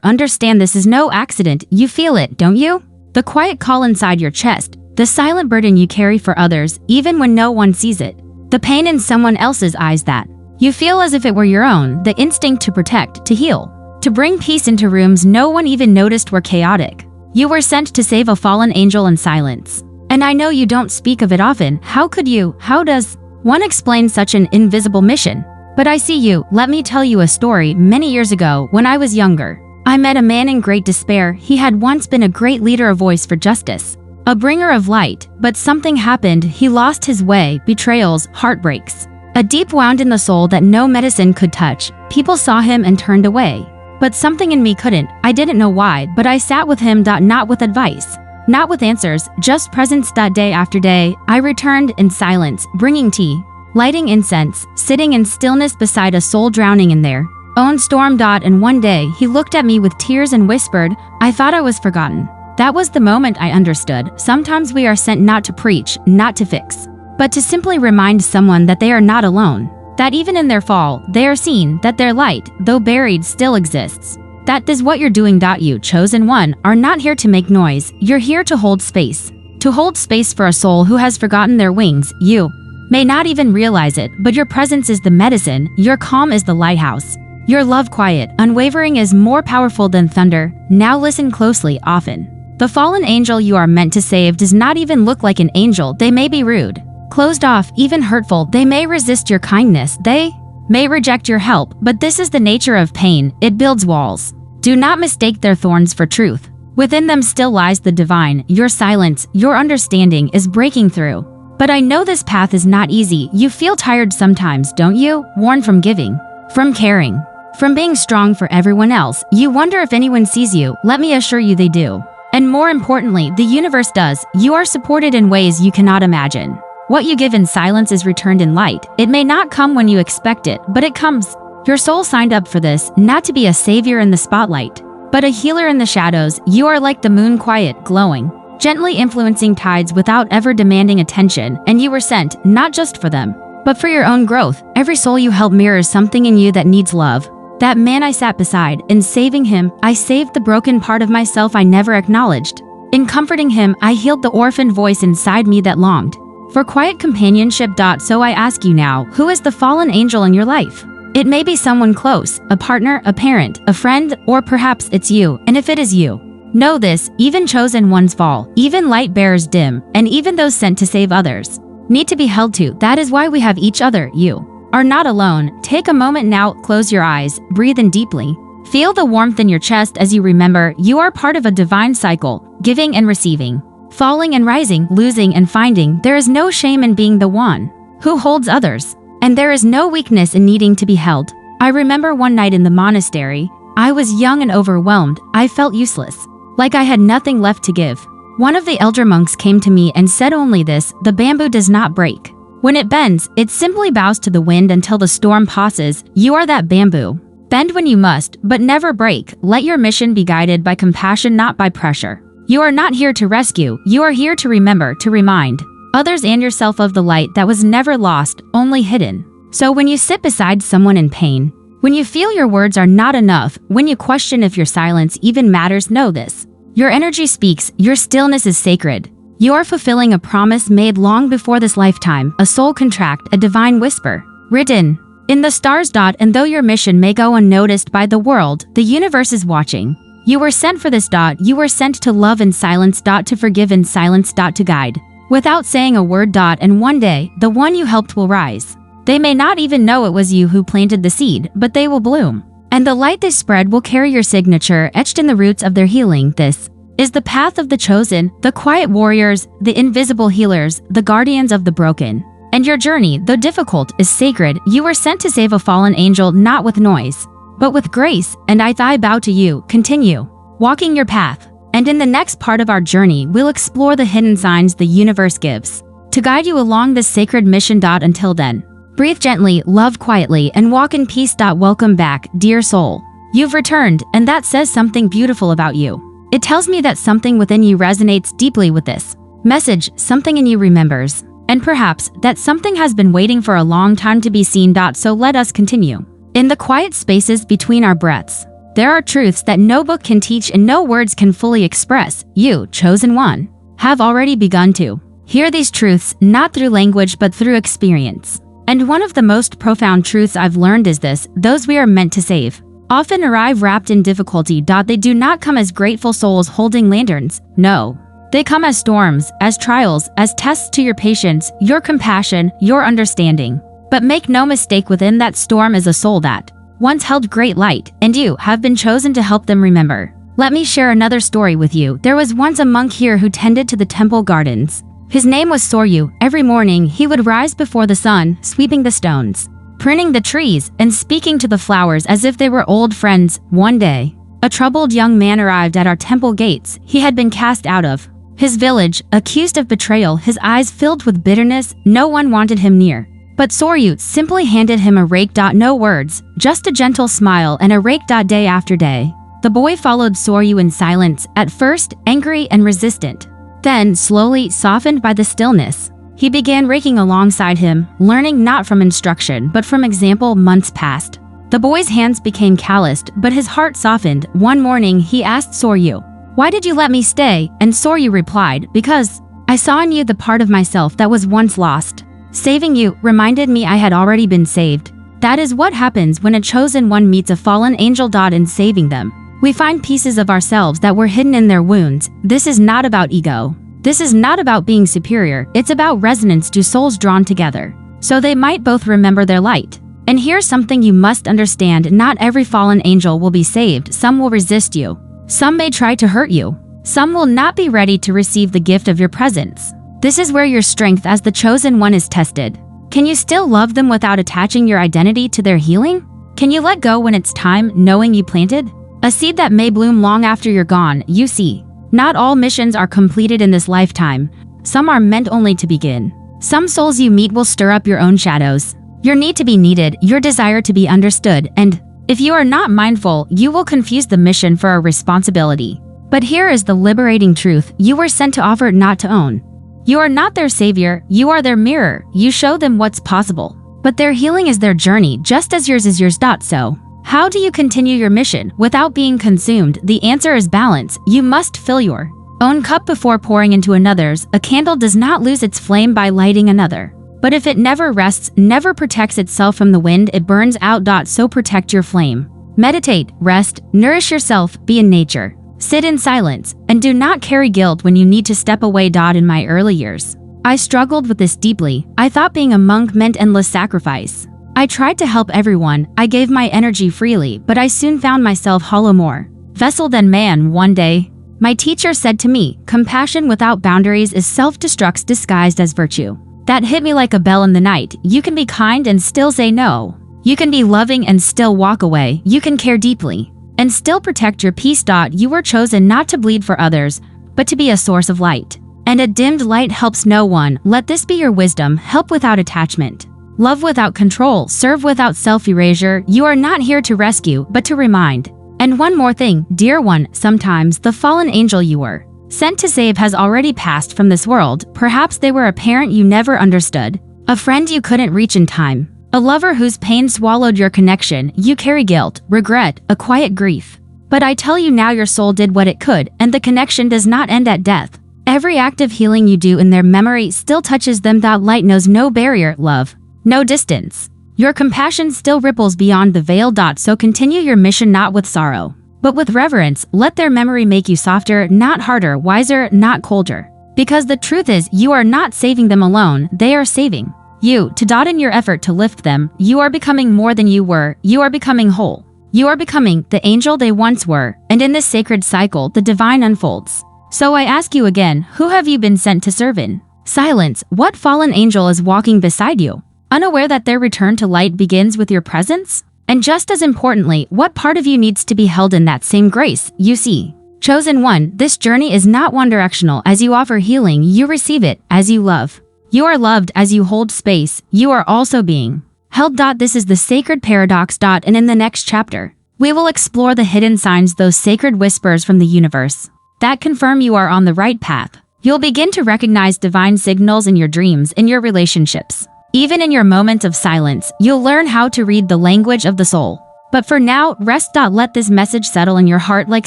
Understand this is no accident. You feel it, don't you? The quiet call inside your chest, the silent burden you carry for others, even when no one sees it. The pain in someone else's eyes that you feel as if it were your own, the instinct to protect, to heal, to bring peace into rooms no one even noticed were chaotic. You were sent to save a fallen angel in silence. And I know you don't speak of it often. How could you? How does one explain such an invisible mission? But I see you. Let me tell you a story. Many years ago, when I was younger, I met a man in great despair. He had once been a great leader, a voice for justice, a bringer of light, but something happened. He lost his way, betrayals, heartbreaks, a deep wound in the soul that no medicine could touch. People saw him and turned away. But something in me couldn't. I didn't know why, but I sat with him. Not with advice, not with answers, just presence. Day after day, I returned in silence, bringing tea, lighting incense, sitting in stillness beside a soul drowning in their own storm. And one day, he looked at me with tears and whispered, "I thought I was forgotten." That was the moment I understood. Sometimes we are sent not to preach, not to fix, but to simply remind someone that they are not alone. That even in their fall, they are seen, that their light, though buried, still exists. That is what you're doing. You, chosen one, are not here to make noise. You're here to hold space. To hold space for a soul who has forgotten their wings. You may not even realize it, but your presence is the medicine. Your calm is the lighthouse. Your love, quiet, unwavering, is more powerful than thunder. Now listen closely. Often, the fallen angel you are meant to save does not even look like an angel. They may be rude, closed off, even hurtful. They may resist your kindness. They may reject your help, but this is the nature of pain. It builds walls. Do not mistake their thorns for truth. Within them still lies the divine. Your silence, your understanding is breaking through. But I know this path is not easy. You feel tired sometimes, don't you? Worn from giving, from caring, from being strong for everyone else. You wonder if anyone sees you. Let me assure you they do. And more importantly, the universe does. You are supported in ways you cannot imagine. What you give in silence is returned in light. It may not come when you expect it, but it comes. Your soul signed up for this, not to be a savior in the spotlight, but a healer in the shadows. You are like the moon, quiet, glowing, gently influencing tides without ever demanding attention. And you were sent, not just for them, but for your own growth. Every soul you help mirrors something in you that needs love. That man I sat beside, in saving him, I saved the broken part of myself I never acknowledged. In comforting him, I healed the orphaned voice inside me that longed for quiet companionship. So I ask you now, who is the fallen angel in your life? It may be someone close, a partner, a parent, a friend, or perhaps it's you. And if it is you, know this, even chosen ones fall, even light bearers dim, and even those sent to save others need to be held to. That is why we have each other. You are not alone. Take a moment now, close your eyes, breathe in deeply. Feel the warmth in your chest as you remember you are part of a divine cycle, giving and receiving, falling and rising, losing and finding. There is no shame in being the one who holds others, and there is no weakness in needing to be held. I remember one night in the monastery. I was young and overwhelmed. I felt useless, like I had nothing left to give. One of the elder monks came to me and said only this: the bamboo does not break. When it bends, it simply bows to the wind until the storm passes. You are that bamboo. Bend when you must, but never break. Let your mission be guided by compassion, not by pressure. You are not here to rescue. You are here to remember, to remind others and yourself of the light that was never lost, only hidden. So when you sit beside someone in pain, when you feel your words are not enough, when you question if your silence even matters, know this: your energy speaks. Your stillness is sacred. You are fulfilling a promise made long before this lifetime, a soul contract, a divine whisper, written in the stars. And though your mission may go unnoticed by the world, the universe is watching. You were sent for this. You were sent to love in silence. To forgive in silence. To guide without saying a word. And one day, the one you helped will rise. They may not even know it was you who planted the seed, but they will bloom. And the light they spread will carry your signature etched in the roots of their healing. This is the path of the chosen, the quiet warriors, the invisible healers, the guardians of the broken. And your journey, though difficult, is sacred. You were sent to save a fallen angel, not with noise, but with grace. And I bow to you. Continue walking your path. And in the next part of our journey, we'll explore the hidden signs the universe gives to guide you along this sacred mission. Until then, breathe gently, love quietly, and walk in peace. Welcome back, dear soul. You've returned, and that says something beautiful about you. It tells me that something within you resonates deeply with this message, something in you remembers, and perhaps that something has been waiting for a long time to be seen. So let us continue. In the quiet spaces between our breaths, There are truths that no book can teach and no words can fully express. You, chosen one, have already begun to hear these truths, not through language but through experience. And one of the most profound truths I've learned is this: those we are meant to save often arrive wrapped in difficulty. They do not come as grateful souls holding lanterns. No. They come as storms, as trials, as tests to your patience, your compassion, your understanding. But make no mistake, within that storm is a soul that once held great light, and you have been chosen to help them remember. Let me share another story with you. There was once a monk here who tended to the temple gardens. His name was Soryu. Every morning, he would rise before the sun, sweeping the stones, pruning the trees, and speaking to the flowers as if they were old friends. One day, a troubled young man arrived at our temple gates. He had been cast out of his village, accused of betrayal, his eyes filled with bitterness. No one wanted him near. But Soryu simply handed him a rake. No words, just a gentle smile and a rake. Day after day, the boy followed Soryu in silence, at first angry and resistant. Then, slowly softened by the stillness, he began raking alongside him, learning not from instruction but from example. Months passed. The boy's hands became calloused, but his heart softened. One morning, he asked Soryu, "Why did you let me stay?" And Soryu replied, "Because I saw in you the part of myself that was once lost. Saving you reminded me I had already been saved." That is what happens when a chosen one meets a fallen angel. In saving them, we find pieces of ourselves that were hidden in their wounds. This is not about ego. This is not about being superior. It's about resonance. Two souls drawn together, so they might both remember their light. And here's something you must understand: not every fallen angel will be saved. Some will resist you. Some may try to hurt you. Some will not be ready to receive the gift of your presence. This is where your strength as the chosen one is tested. Can you still love them without attaching your identity to their healing? Can you let go when it's time, knowing you planted a seed that may bloom long after you're gone? You see, not all missions are completed in this lifetime. Some are meant only to begin. Some souls you meet will stir up your own shadows, your need to be needed, your desire to be understood, and if you are not mindful, you will confuse the mission for a responsibility. But here is the liberating truth: you were sent to offer, not to own. You are not their savior, you are their mirror. You show them what's possible. But their healing is their journey, just as yours is yours. So, how do you continue your mission without being consumed? The answer is balance. You must fill your own cup before pouring into another's. A candle does not lose its flame by lighting another. But if it never rests, never protects itself from the wind, it burns out. So protect your flame. Meditate, rest, nourish yourself, be in nature. Sit in silence, and do not carry guilt when you need to step away. In my early years, I struggled with this deeply. I thought being a monk meant endless sacrifice. I tried to help everyone, I gave my energy freely, but I soon found myself hollow, more vessel than man. One day, my teacher said to me, "Compassion without boundaries is self-destruct disguised as virtue." That hit me like a bell in the night. You can be kind and still say no. You can be loving and still walk away. You can care deeply and still protect your peace. You were chosen not to bleed for others, but to be a source of light. And a dimmed light helps no one. Let this be your wisdom: help without attachment, love without control, serve without self-erasure. You are not here to rescue, but to remind. And one more thing, dear one, sometimes the fallen angel you were sent to save has already passed from this world. Perhaps they were a parent you never understood, a friend you couldn't reach in time, a lover whose pain swallowed your connection. You carry guilt, regret, a quiet grief. But I tell you now, your soul did what it could, and the connection does not end at death. Every act of healing you do in their memory still touches them. Light knows no barrier, love, no distance. Your compassion still ripples beyond the veil. So continue your mission not with sorrow, but with reverence. Let their memory make you softer, not harder, wiser, not colder. Because the truth is, you are not saving them alone, they are saving you. In your effort to lift them, you are becoming more than you were. You are becoming whole. You are becoming the angel they once were. And in this sacred cycle, the divine unfolds. So I ask you again, who have you been sent to serve in silence? What fallen angel is walking beside you, unaware that their return to light begins with your presence? And just as importantly, what part of you needs to be held in that same grace? You see, chosen one, this journey is not one-directional. As you offer healing, you receive it. As you love, you are loved. As you hold space, you are also being held. This is the sacred paradox. And in the next chapter, we will explore the hidden signs, those sacred whispers from the universe that confirm you are on the right path. You'll begin to recognize divine signals in your dreams, in your relationships. Even in your moments of silence, you'll learn how to read the language of the soul. But for now, rest. Let this message settle in your heart like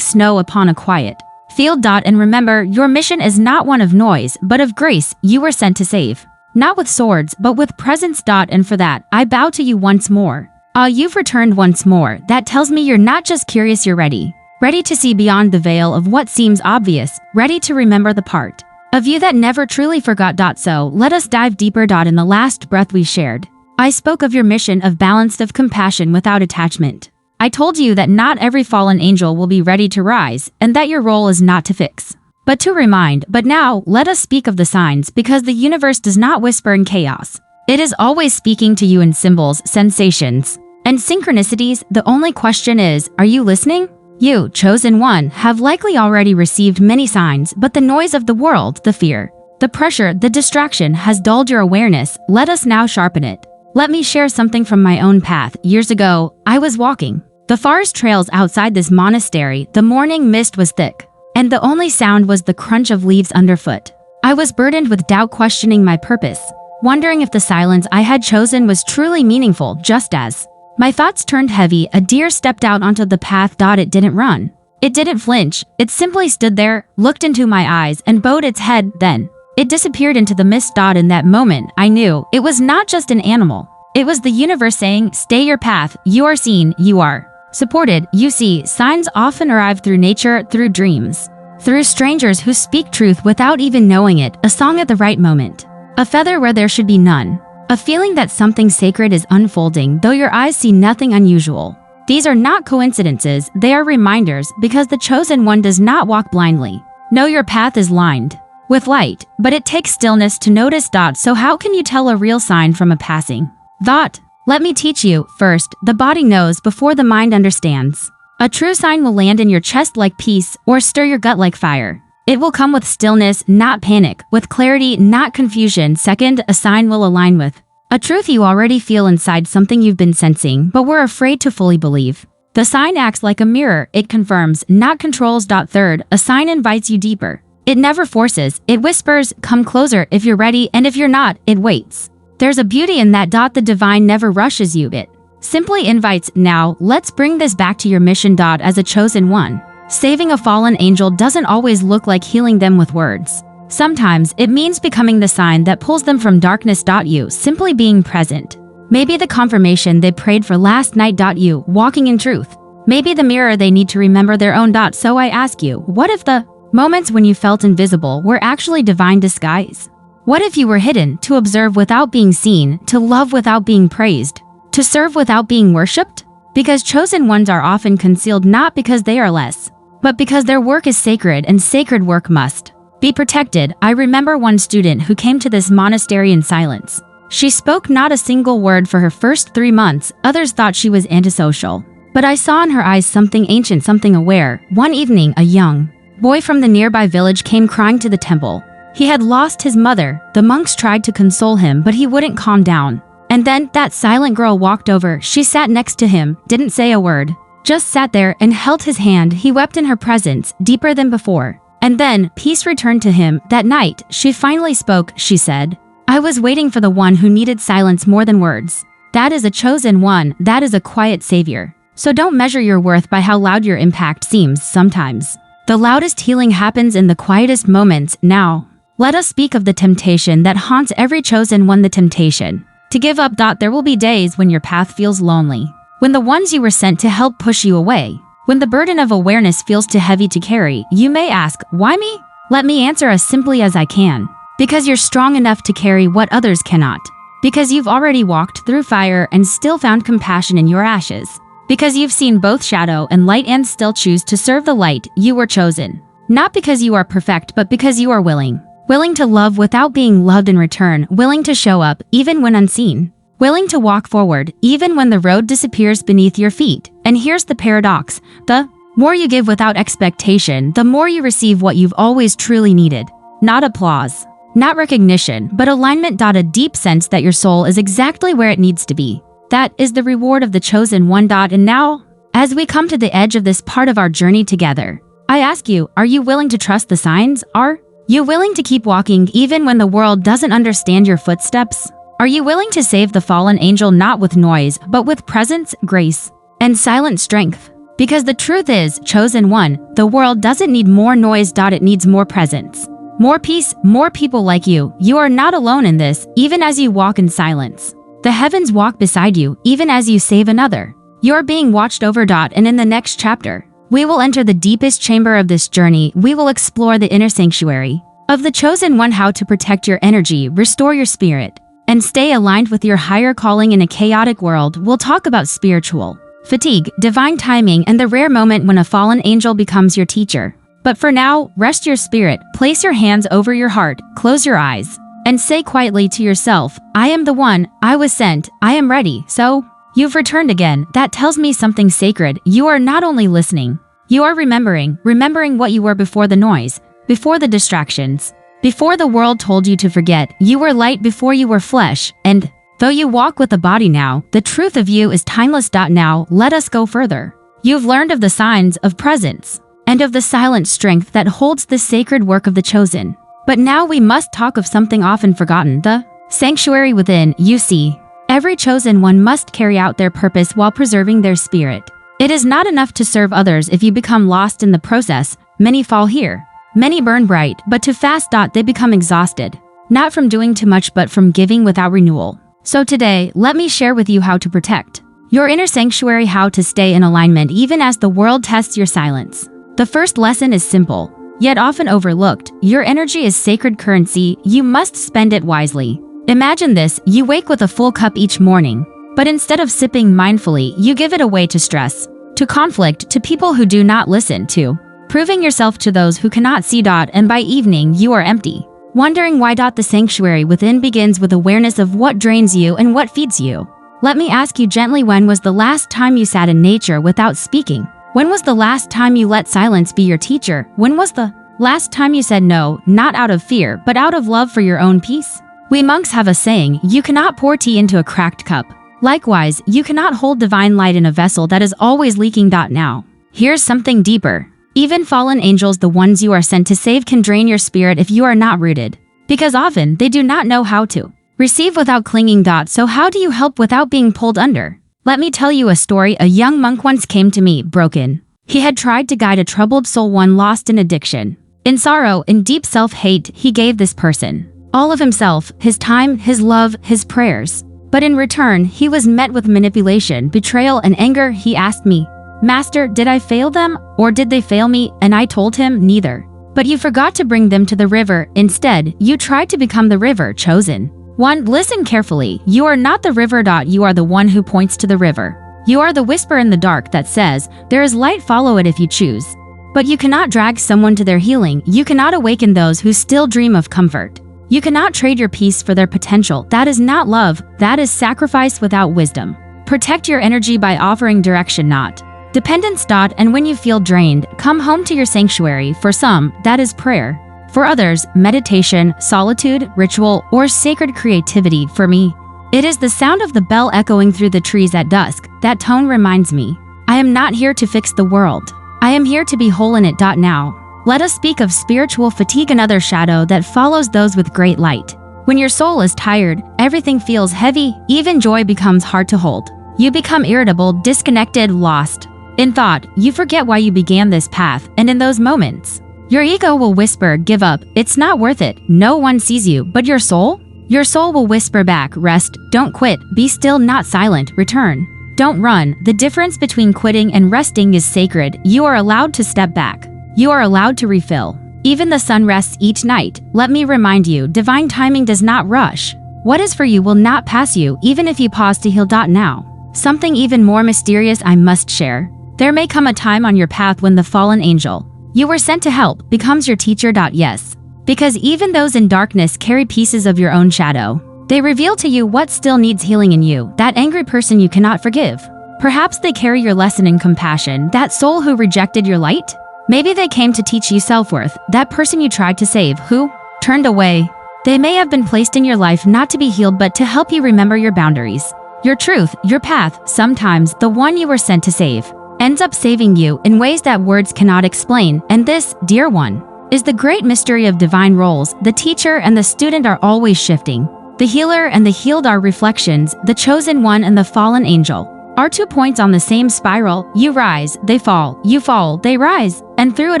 snow upon a quiet field. And remember, your mission is not one of noise, but of grace. You were sent to save. Not with swords, but with presence. And for that, I bow to you once more. You've returned once more. That tells me you're not just curious, you're ready. Ready to see beyond the veil of what seems obvious. Ready to remember the part of you that never truly forgot. So, let us dive deeper. In the last breath we shared, I spoke of your mission of balanced of compassion without attachment. I told you that not every fallen angel will be ready to rise, and that your role is not to fix, but to remind. But now, let us speak of the signs, because the universe does not whisper in chaos. It is always speaking to you in symbols, sensations, and synchronicities. The only question is, are you listening? You, chosen one, have likely already received many signs, but the noise of the world, the fear, the pressure, the distraction has dulled your awareness. Let us now sharpen it. Let me share something from my own path. Years ago, I was walking the forest trails outside this monastery. The morning mist was thick, and the only sound was the crunch of leaves underfoot. I was burdened with doubt, questioning my purpose, wondering if the silence I had chosen was truly meaningful. Just as my thoughts turned heavy, a deer stepped out onto the path. It didn't run. It didn't flinch. It simply stood there, looked into my eyes, and bowed its head. Then it disappeared into the mist. In that moment, I knew it was not just an animal. It was the universe saying, stay your path. You are seen. You are supported. You see, signs often arrive through nature, through dreams, through strangers who speak truth without even knowing it. A song at the right moment. A feather where there should be none. A feeling that something sacred is unfolding, though your eyes see nothing unusual. These are not coincidences, they are reminders, because the chosen one does not walk blindly. No, your path is lined with light, but it takes stillness to notice. So how can you tell a real sign from a passing thought? Let me teach you. First, the body knows before the mind understands. A true sign will land in your chest like peace, or stir your gut like fire. It will come with stillness, not panic, with clarity, not confusion. Second, a sign will align with a truth you already feel inside, something you've been sensing, but were afraid to fully believe. The sign acts like a mirror. It confirms, not controls. Third, a sign invites you deeper. It never forces. It whispers, come closer if you're ready, and if you're not, it waits. There's a beauty in that. The divine never rushes you. It simply invites. Now, let's bring this back to your mission. As a chosen one, saving a fallen angel doesn't always look like healing them with words. Sometimes it means becoming the sign that pulls them from darkness. You simply being present. Maybe the confirmation they prayed for last night. You walking in truth. Maybe the mirror they need to remember their own. So I ask you, what if the moments when you felt invisible were actually divine disguise? What if you were hidden, to observe without being seen, to love without being praised, to serve without being worshipped? Because chosen ones are often concealed not because they are less, but because their work is sacred, and sacred work must be protected. I remember one student who came to this monastery in silence. She spoke not a single word for her first 3 months. Others thought she was antisocial, but I saw in her eyes something ancient, something aware. One evening, a young boy from the nearby village came crying to the temple. He had lost his mother. The monks tried to console him, but he wouldn't calm down. And then that silent girl walked over. She sat next to him, didn't say a word, just sat there and held his hand. He wept in her presence, deeper than before. And then peace returned to him. That night, she finally spoke. She said, I was waiting for the one who needed silence more than words. That is a chosen one. That is a quiet savior. So don't measure your worth by how loud your impact seems. Sometimes the loudest healing happens in the quietest moments. Now, let us speak of the temptation that haunts every chosen one. The temptation to give up. There will be days when your path feels lonely, when the ones you were sent to help push you away, when the burden of awareness feels too heavy to carry. You may ask, why me? Let me answer as simply as I can. Because you're strong enough to carry what others cannot. Because you've already walked through fire and still found compassion in your ashes. Because you've seen both shadow and light and still choose to serve the light. You were chosen. Not because you are perfect, but because you are willing. Willing to love without being loved in return. Willing to show up even when unseen. Willing to walk forward even when the road disappears beneath your feet. And here's the paradox. The more you give without expectation, the more you receive what you've always truly needed. Not applause, not recognition, but alignment. A deep sense that your soul is exactly where it needs to be. That is the reward of the chosen one. And now, as we come to the edge of this part of our journey together, I ask you, are you willing to trust the signs? Are you willing to keep walking even when the world doesn't understand your footsteps? Are you willing to save the fallen angel not with noise, but with presence, grace, and silent strength. Because the truth is, chosen one, the world doesn't need more noise. It needs more presence. More peace, more people like you. You are not alone in this, even as you walk in silence. The heavens walk beside you, even as you save another. You are being watched over. And in the next chapter, we will enter the deepest chamber of this journey. We will explore the inner sanctuary of the chosen one, how to protect your energy, restore your spirit, and stay aligned with your higher calling in a chaotic world. We'll talk about spiritual fatigue, divine timing, and the rare moment when a fallen angel becomes your teacher. But for now, rest your spirit, place your hands over your heart, close your eyes, and say quietly to yourself, I am the one, I was sent, I am ready. So, you've returned again. That tells me something sacred. You are not only listening, you are remembering what you were before the noise, before the distractions, before the world told you to forget. You were light before you were flesh, and though you walk with a body now, the truth of you is timeless. Now, let us go further. You've learned of the signs of presence and of the silent strength that holds the sacred work of the chosen. But now we must talk of something often forgotten, the sanctuary within. You see, every chosen one must carry out their purpose while preserving their spirit. It is not enough to serve others if you become lost in the process. Many fall here, many burn bright, but too fast. They become exhausted, not from doing too much but from giving without renewal. So today, let me share with you how to protect your inner sanctuary, how to stay in alignment even as the world tests your silence. The first lesson is simple, yet often overlooked. Your energy is sacred currency. You must spend it wisely. Imagine this, you wake with a full cup each morning, but instead of sipping mindfully, you give it away to stress, to conflict, to people who do not listen, to proving yourself to those who cannot see. And by evening, you are empty, wondering why. The sanctuary within begins with awareness of what drains you and what feeds you. Let me ask you gently, when was the last time you sat in nature without speaking? When was the last time you let silence be your teacher? When was the last time you said no, not out of fear, but out of love for your own peace? We monks have a saying, you cannot pour tea into a cracked cup. Likewise, you cannot hold divine light in a vessel that is always leaking. Now, here's something deeper. Even fallen angels, the ones you are sent to save, can drain your spirit if you are not rooted. Because often, they do not know how to receive without clinging. So how do you help without being pulled under? Let me tell you a story. A young monk once came to me, broken. He had tried to guide a troubled soul, one lost in addiction. In sorrow, in deep self-hate, he gave this person all of himself, his time, his love, his prayers. But in return, he was met with manipulation, betrayal, and anger. He asked me, Master, did I fail them, or did they fail me? And I told him, neither. But you forgot to bring them to the river. Instead, you tried to become the river. Chosen one, listen carefully. You are not the river. You are the one who points to the river. You are the whisper in the dark that says, there is light, follow it if you choose. But you cannot drag someone to their healing. You cannot awaken those who still dream of comfort. You cannot trade your peace for their potential. That is not love. That is sacrifice without wisdom. Protect your energy by offering direction, not dependence. And when you feel drained, come home to your sanctuary. For some, that is prayer. For others, meditation, solitude, ritual, or sacred creativity. For me, it is the sound of the bell echoing through the trees at dusk. That tone reminds me, I am not here to fix the world. I am here to be whole in it. Now, let us speak of spiritual fatigue, another shadow that follows those with great light. When your soul is tired, everything feels heavy, even joy becomes hard to hold. You become irritable, disconnected, lost in thought. You forget why you began this path, and in those moments, your ego will whisper, give up, it's not worth it, no one sees you. But your soul will whisper back, rest, don't quit, be still, not silent, return, don't run. The difference between quitting and resting is sacred. You are allowed to step back. You are allowed to refill. Even the sun rests each night. Let me remind you, divine timing does not rush. What is for you will not pass you, even if you pause to heal. Now, something even more mysterious I must share. There may come a time on your path when the fallen angel you were sent to help becomes your teacher. Yes, because even those in darkness carry pieces of your own shadow. They reveal to you what still needs healing in you, that angry person you cannot forgive. Perhaps they carry your lesson in compassion, that soul who rejected your light. Maybe they came to teach you self-worth, that person you tried to save, who turned away. They may have been placed in your life not to be healed but to help you remember your boundaries, your truth, your path. Sometimes the one you were sent to save ends up saving you in ways that words cannot explain. And this, dear one, is the great mystery of divine roles. The teacher and the student are always shifting. The healer and the healed are reflections, the chosen one and the fallen angel. are 2 points on the same spiral. You rise, they fall, you fall, they rise, and through it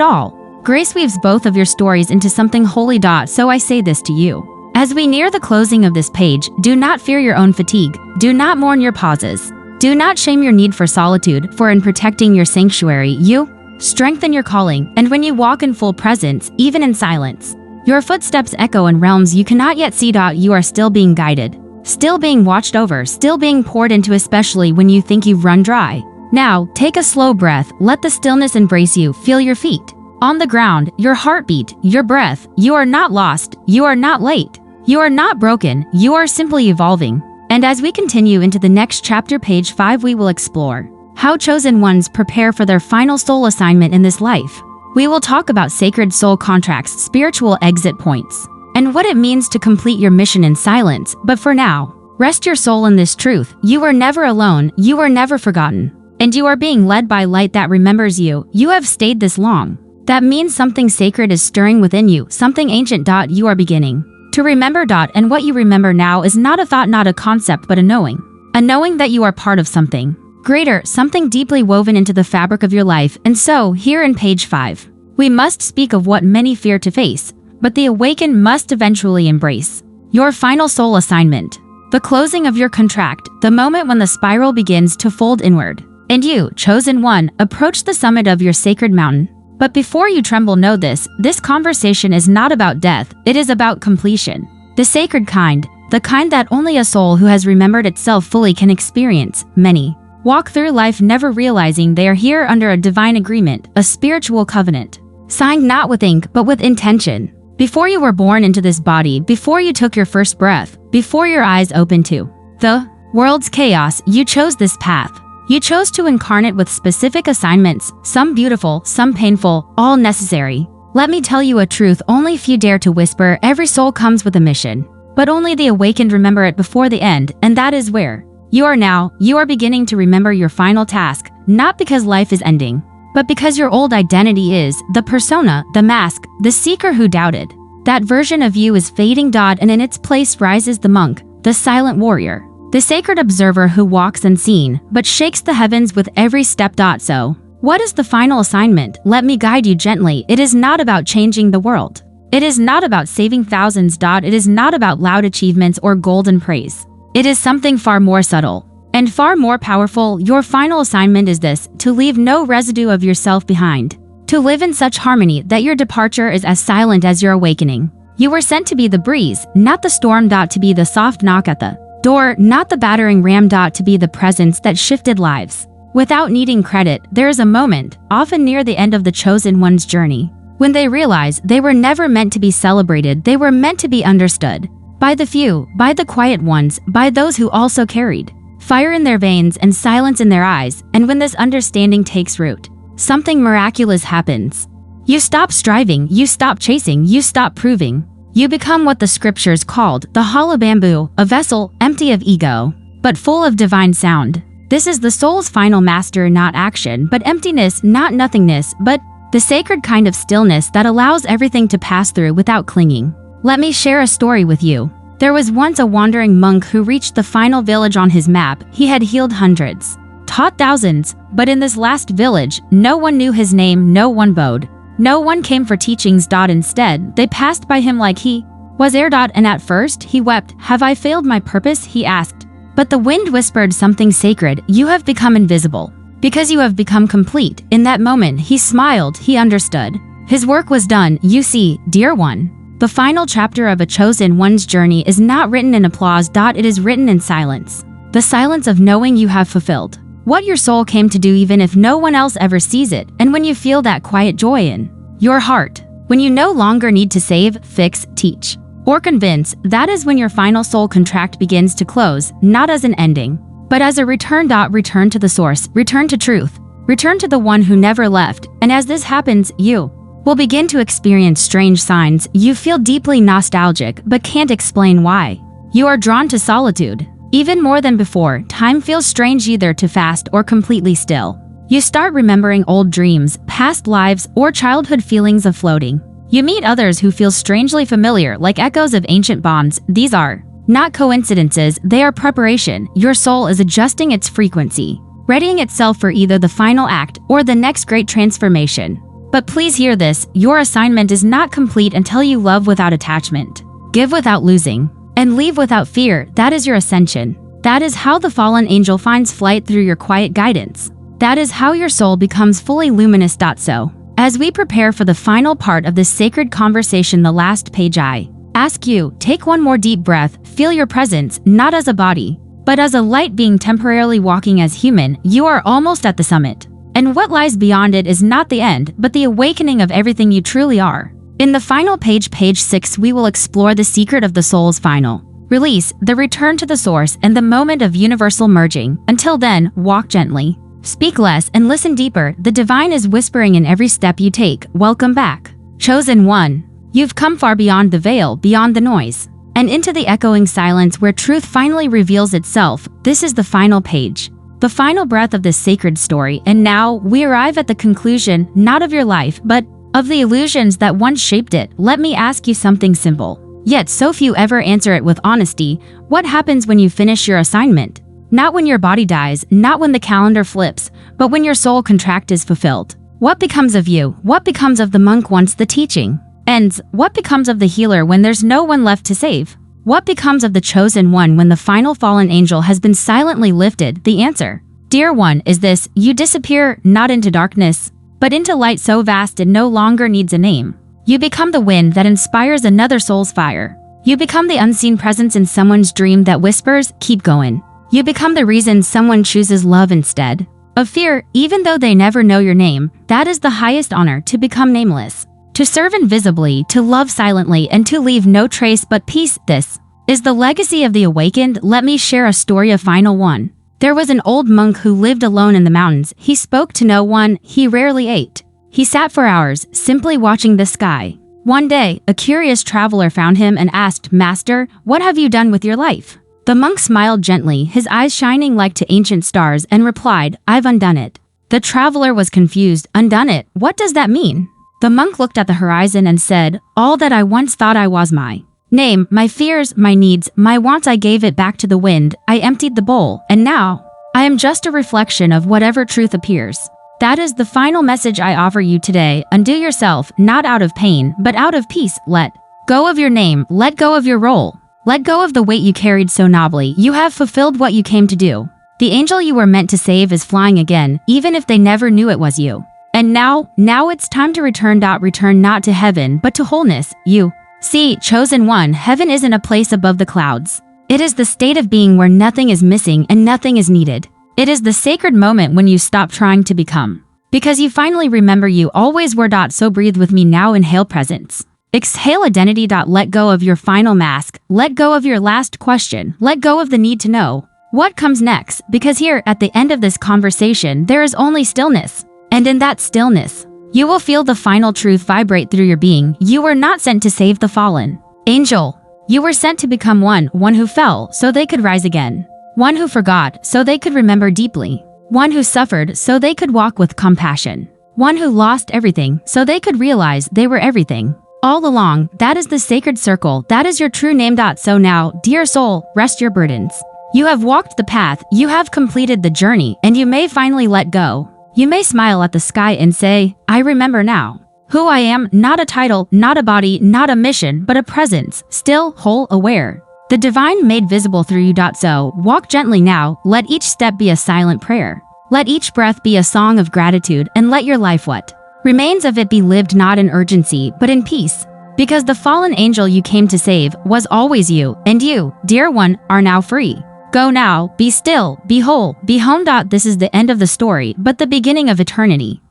all, grace weaves both of your stories into something holy. So I say this to you. As we near the closing of this page, do not fear your own fatigue, do not mourn your pauses, do not shame your need for solitude, for in protecting your sanctuary, you strengthen your calling, and when you walk in full presence, even in silence, your footsteps echo in realms you cannot yet see. You are still being guided, still being watched over, still being poured into, especially when you think you've run dry. Now, take a slow breath, let the stillness embrace you, feel your feet on the ground, your heartbeat, your breath. You are not lost, you are not late, you are not broken, you are simply evolving. And as we continue into the next chapter, page 5, we will explore how chosen ones prepare for their final soul assignment in this life. We will talk about sacred soul contracts, spiritual exit points, and what it means to complete your mission in silence. But for now, rest your soul in this truth. You were never alone, you were never forgotten, and you are being led by light that remembers you. You have stayed this long. That means something sacred is stirring within you, something ancient. You are beginning to remember. And what you remember now is not a thought, not a concept, but a knowing that you are part of something greater, something deeply woven into the fabric of your life. And so, here in page 5, we must speak of what many fear to face, but the awakened must eventually embrace: your final soul assignment, the closing of your contract, the moment when the spiral begins to fold inward, and you, chosen one, approach the summit of your sacred mountain. But before you tremble, know this conversation is not about death, it is about completion. The sacred kind, the kind that only a soul who has remembered itself fully can experience. Many walk through life never realizing they are here under a divine agreement, a spiritual covenant, signed not with ink but with intention. Before you were born into this body, before you took your first breath, before your eyes opened to the world's chaos, you chose this path. You chose to incarnate with specific assignments, some beautiful, some painful, all necessary. Let me tell you a truth only few dare to whisper: every soul comes with a mission, but only the awakened remember it before the end, and that is where you are now. You are beginning to remember your final task, not because life is ending, but because your old identity is, the persona, the mask, the seeker who doubted. That version of you is fading. And in its place rises the monk, the silent warrior, the sacred observer who walks unseen, but shakes the heavens with every step. So, what is the final assignment? Let me guide you gently. It is not about changing the world. It is not about saving thousands. It is not about loud achievements or golden praise. It is something far more subtle and far more powerful. Your final assignment is this: to leave no residue of yourself behind, to live in such harmony that your departure is as silent as your awakening. You were sent to be the breeze, not the storm. To be the soft knock at the door, not the battering ram. To be the presence that shifted lives. Without needing credit, there is a moment, often near the end of the chosen one's journey, when they realize they were never meant to be celebrated, they were meant to be understood. By the few, by the quiet ones, by those who also carried fire in their veins and silence in their eyes. And when this understanding takes root, something miraculous happens. You stop striving, you stop chasing, you stop proving. You become what the scriptures called the hollow bamboo, a vessel empty of ego, but full of divine sound. This is the soul's final master, not action, but emptiness, not nothingness, but the sacred kind of stillness that allows everything to pass through without clinging. Let me share a story with you. There was once a wandering monk who reached the final village on his map. He had healed hundreds, taught thousands, but in this last village, no one knew his name, no one bowed. No one came for teachings. Instead, they passed by him like he was air. And at first, he wept. Have I failed my purpose? He asked. But the wind whispered something sacred. You have become invisible, because you have become complete. In that moment, he smiled. He understood. His work was done. You see, dear one, the final chapter of a chosen one's journey is not written in applause. It is written in silence. The silence of knowing you have fulfilled what your soul came to do, even if no one else ever sees it. And when you feel that quiet joy in your heart, when you no longer need to save, fix, teach, or convince, that is when your final soul contract begins to close, not as an ending, but as a return. Return to the source, return to truth, return to the one who never left. And as this happens, you will begin to experience strange signs. You feel deeply nostalgic, but can't explain why. You are drawn to solitude. Even more than before, time feels strange, either too fast or completely still. You start remembering old dreams, past lives, or childhood feelings of floating. You meet others who feel strangely familiar, like echoes of ancient bonds. These are not coincidences, they are preparation. Your soul is adjusting its frequency, readying itself for either the final act or the next great transformation. But please hear this, your assignment is not complete until you love without attachment, give without losing, and leave without fear. That is your ascension. That is how the fallen angel finds flight through your quiet guidance. That is how your soul becomes fully luminous. So, as we prepare for the final part of this sacred conversation, the last page, I ask you, take one more deep breath, feel your presence, not as a body, but as a light being temporarily walking as human. You are almost at the summit. And what lies beyond it is not the end, but the awakening of everything you truly are. In the final page, page 6, we will explore the secret of the soul's final release, the return to the source, and the moment of universal merging. Until then, walk gently, speak less, and listen deeper. The divine is whispering in every step you take. Welcome back, chosen one. You've come far beyond the veil, beyond the noise, and into the echoing silence where truth finally reveals itself. This is the final page, the final breath of this sacred story, and now we arrive at the conclusion, not of your life, but of the illusions that once shaped it. Let me ask you something simple, yet so few ever answer it with honesty. What happens when you finish your assignment? Not when your body dies, not when the calendar flips, but when your soul contract is fulfilled. What becomes of you? What becomes of the monk once the teaching ends? What becomes of the healer when there's no one left to save? What becomes of the chosen one when the final fallen angel has been silently lifted? The answer, dear one, is this: you disappear, not into darkness, but into light so vast it no longer needs a name. You become the wind that inspires another soul's fire. You become the unseen presence in someone's dream that whispers, keep going. You become the reason someone chooses love instead of fear, even though they never know your name. That is the highest honor, to become nameless, to serve invisibly, to love silently, and to leave no trace but peace. This is the legacy of the awakened. Let me share a story, a final one. There was an old monk who lived alone in the mountains. He spoke to no one, he rarely ate. He sat for hours, simply watching the sky. One day, a curious traveler found him and asked, "Master, what have you done with your life?" The monk smiled gently, his eyes shining like to ancient stars, and replied, "I've undone it." The traveler was confused. "Undone it? What does that mean?" The monk looked at the horizon and said, "All that I once thought I was, my name, my fears, my needs, my wants, I gave it back to the wind. I emptied the bowl, and now I am just a reflection of whatever truth appears." That is the final message I offer you today. Undo yourself, not out of pain, but out of peace. Let go of your name, let go of your role. Let go of the weight you carried so nobly. You have fulfilled what you came to do. The angel you were meant to save is flying again, even if they never knew it was you. And now it's time to return. Return not to heaven, but to wholeness. You see, chosen one, heaven isn't a place above the clouds. It is the state of being where nothing is missing and nothing is needed. It is the sacred moment when you stop trying to become, because you finally remember you always were. So breathe with me now. Inhale presence. Exhale identity. Let go of your final mask. Let go of your last question. Let go of the need to know what comes next, because here at the end of this conversation, there is only stillness. And in that stillness, you will feel the final truth vibrate through your being. You were not sent to save the fallen angel. You were sent to become one who fell so they could rise again. One who forgot so they could remember deeply. One who suffered so they could walk with compassion. One who lost everything so they could realize they were everything all along. That is the sacred circle. That is your true name. So now, dear soul, rest your burdens. You have walked the path, you have completed the journey, and you may finally let go. You may smile at the sky and say, I remember now who I am, not a title, not a body, not a mission, but a presence, still, whole, aware. The divine made visible through you. So walk gently now. Let each step be a silent prayer. Let each breath be a song of gratitude, and let your life, what remains of it, be lived not in urgency, but in peace. Because the fallen angel you came to save was always you, and you, dear one, are now free. Go now, be still, be whole, be home. This is the end of the story, but the beginning of eternity.